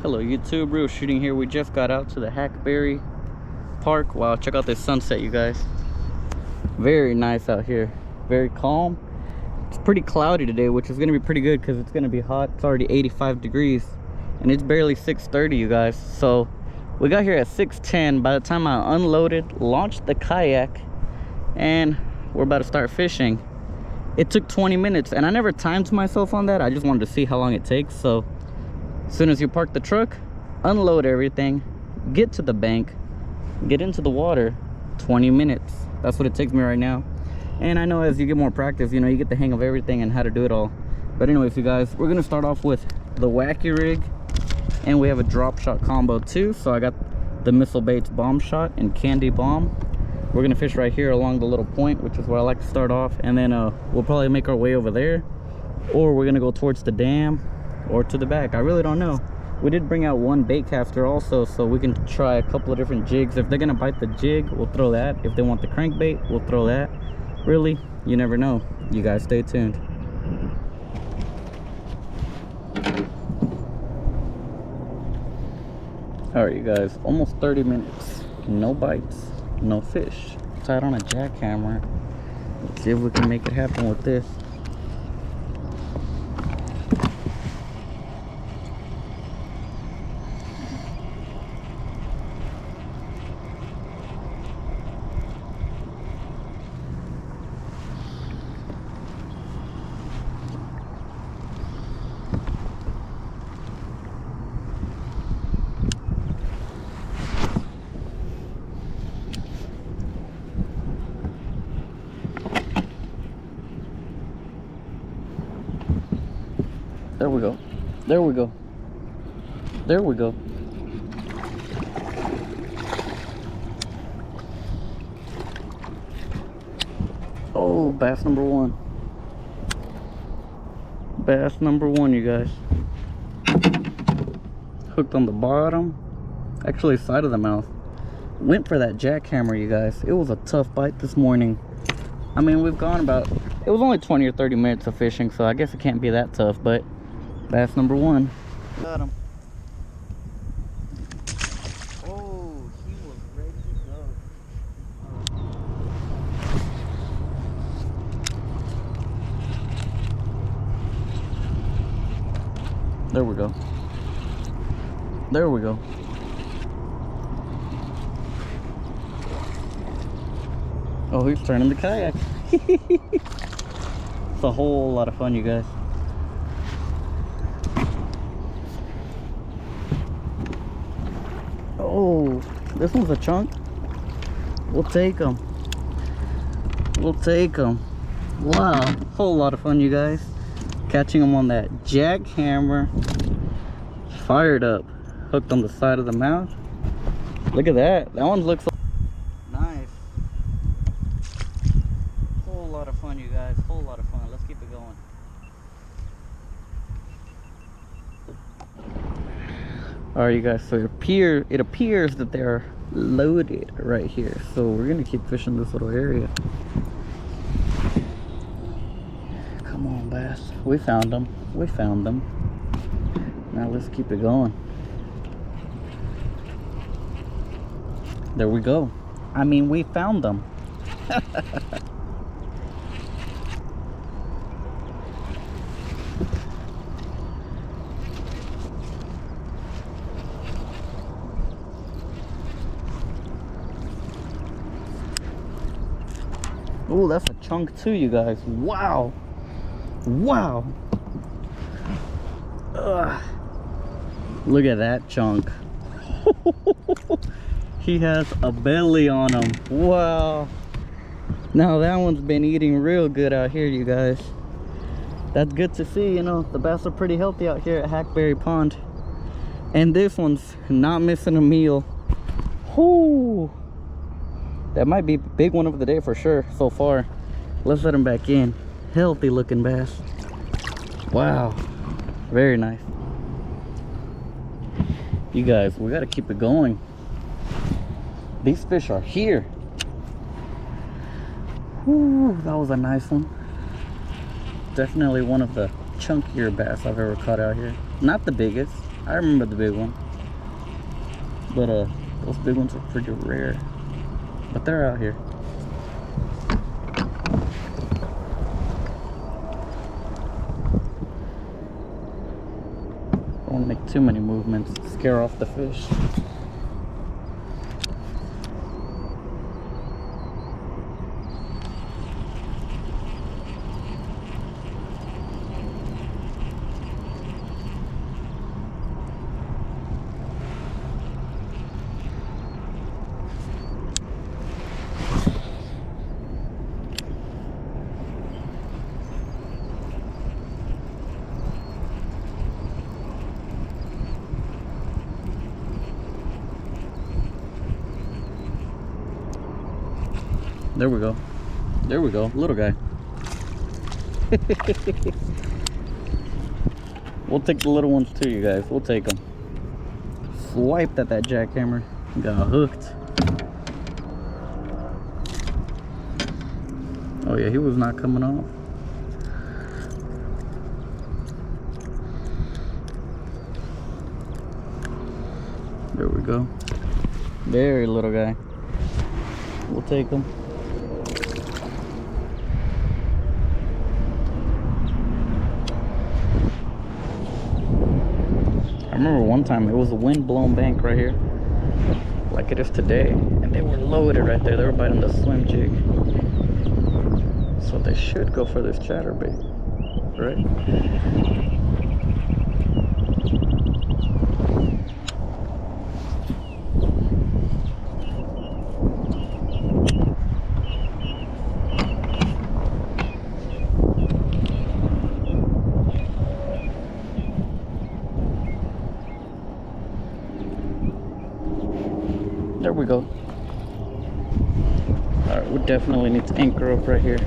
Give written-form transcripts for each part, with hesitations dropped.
Hello YouTube, real shooting here. We just got out to the Hackberry Park. Wow, check out this sunset, you guys. Very nice out here, very calm. It's pretty cloudy today, which is gonna be pretty good because it's gonna be hot. It's already 85 degrees and it's barely 6:30, you guys. So we got here at 6:10. By the time I unloaded, launched the kayak, and we're about to start fishing. It took 20 minutes and I never timed myself on that. I just wanted to see how long it takes. So as soon as you park the truck, unload everything, get to the bank, get into the water, 20 minutes. That's what it takes me right now. And I know as you get more practice, you know, you get the hang of everything and how to do it all. But anyways, you guys, we're gonna start off with the wacky rig, and we have a drop shot combo too. So I got the Missile Baits bomb shot and candy bomb. We're gonna fish right here along the little point, which is where I like to start off, and then we'll probably make our way over there, or we're gonna go towards the dam or to the back. I really don't know. We did bring out one bait caster also, so we can try a couple of different jigs. If they're gonna bite the jig, we'll throw that. If they want the crankbait, we'll throw that. Really, you never know. You guys stay tuned. All right, you guys, almost 30 minutes, no bites, no fish. Tied on a jackhammer. Let's see if we can make it happen with this. There we go. There we go. There we go. Oh, bass number one. Bass number one, you guys. Hooked on the bottom. Actually, side of the mouth. Went for that jackhammer, you guys. It was a tough bite this morning. I mean, we've gone about... It was only 20 or 30 minutes of fishing, so I guess it can't be that tough, but... Bass number one. Got him. Oh, he was ready to go. There we go. There we go. Oh, he's turning the kayak. It's a whole lot of fun, you guys. Oh, this one's a chunk. We'll take them. We'll take them. Wow, whole lot of fun, you guys. Catching them on that jackhammer. Fired up. Hooked on the side of the mouth. Look at that. That one looks nice. Whole lot of fun, you guys. Whole lot of fun. Let's keep it going. All right, you guys, so it appears that they're loaded right here, so we're gonna keep fishing this little area. Come on, bass. We found them. We found them. Now let's keep it going. There we go. I mean, we found them. Oh, that's a chunk too, you guys. Wow. Wow. Ugh. Look at that chunk. He has a belly on him. Wow. Now that one's been eating real good out here, you guys. That's good to see. You know, the bass are pretty healthy out here at Hackberry Pond. And this one's not missing a meal. Whoo. That might be a big one of the day for sure so far. Let's let him back in. Healthy looking bass. Wow. Very nice. You guys, we gotta keep it going. These fish are here. Whew, that was a nice one. Definitely one of the chunkier bass I've ever caught out here. Not the biggest, I remember the big one. But those big ones are pretty rare. But they're out here. Don't want to make too many movements, scare off the fish. There we go. There we go. Little guy. We'll take the little ones too, you guys. We'll take them. Swiped at that jackhammer. Got hooked. Oh yeah, he was not coming off. There we go. Very little guy. We'll take him. I remember one time it was a wind-blown bank right here, like it is today, and they were loaded right there. They were biting the swim jig, so they should go for this chatterbait, right? There we go. Alright, we definitely need to anchor up right here.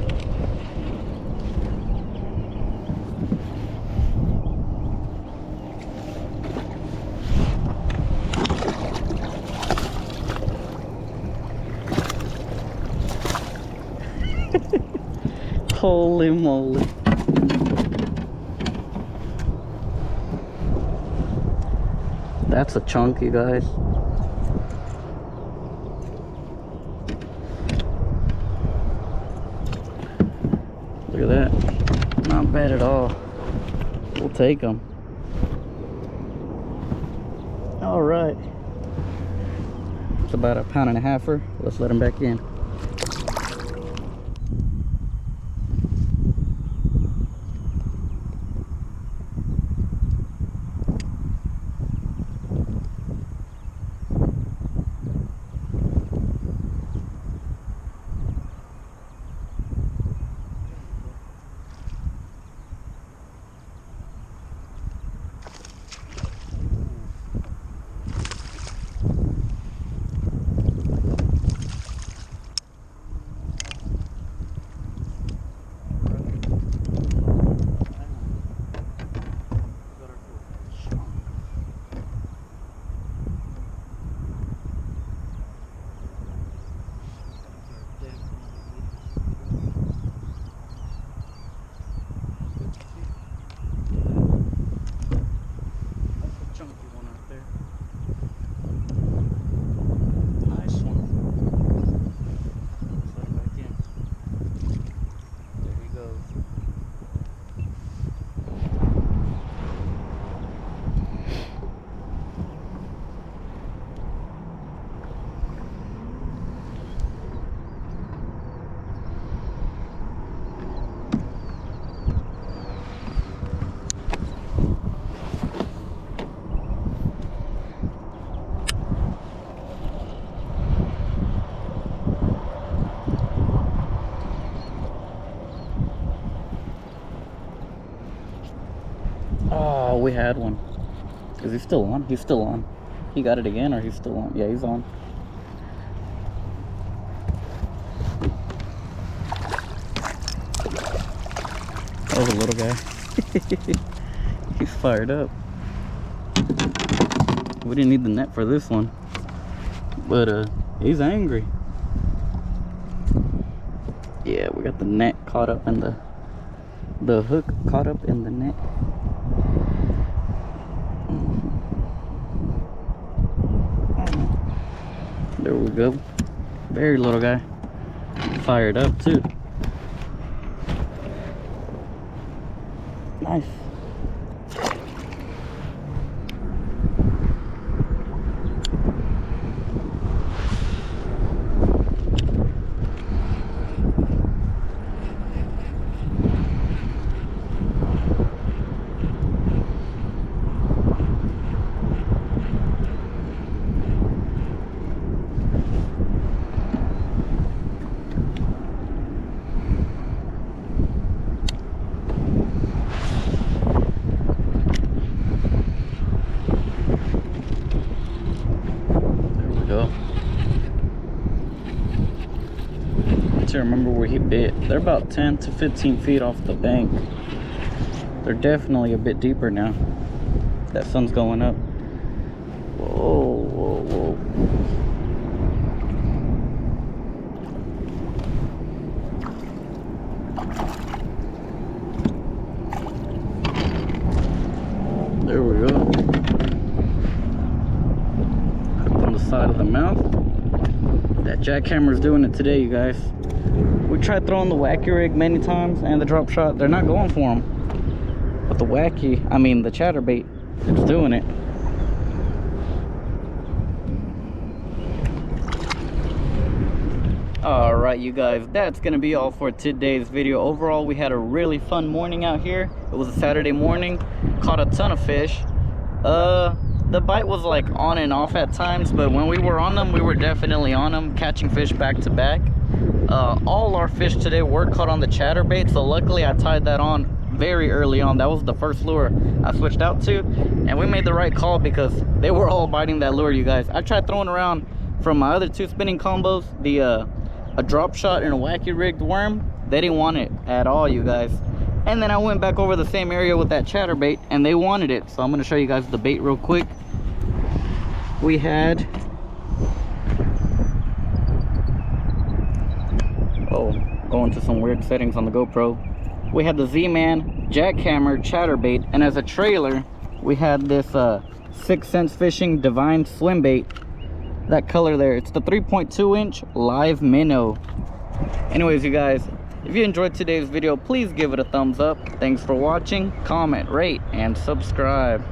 Holy moly. That's a chunky, guys. Look at that. Not bad at all. We'll take them. All right. It's about a 1.5 pounds. Let's let them back in. Oh, we had one. Is he still on? He's still on. He got it again, or he's still on? Yeah, he's on. That was a little guy. He's fired up. We didn't need the net for this one, but he's angry. Yeah, we got the net caught up in the hook caught up in the net. go. Very little guy. Fired up too. Nice. To remember where he bit. They're about 10 to 15 feet off the bank. They're definitely a bit deeper now. That sun's going up. Whoa, whoa, whoa. There we go. Hooked on the side of the mouth. That jackhammer's doing it today, you guys. We tried throwing the wacky rig many times and the drop shot. They're not going for them. But the the chatterbait, it's doing it. Alright, you guys, that's gonna be all for today's video. Overall, we had a really fun morning out here. It was a Saturday morning. Caught a ton of fish. The bite was like on and off at times, but when we were on them, we were definitely on them, catching fish back to back. All our fish today were caught on the chatterbait, so luckily I tied that on very early on. That was the first lure I switched out to, and we made the right call because they were all biting that lure, you guys. I tried throwing around from my other two spinning combos, a drop shot and a wacky rigged worm. They didn't want it at all, you guys. And then I went back over the same area with that chatterbait and they wanted it. So I'm going to show you guys the bait real quick. We had, going to some weird settings on the GoPro. We had the Z-Man Jackhammer chatterbait, and as a trailer we had this 6 Sense Fishing Divine Swim Bait. That color there, it's the 3.2 inch live minnow. Anyways, you guys, if you enjoyed today's video, please give it a thumbs up. Thanks for watching. Comment, rate, and subscribe.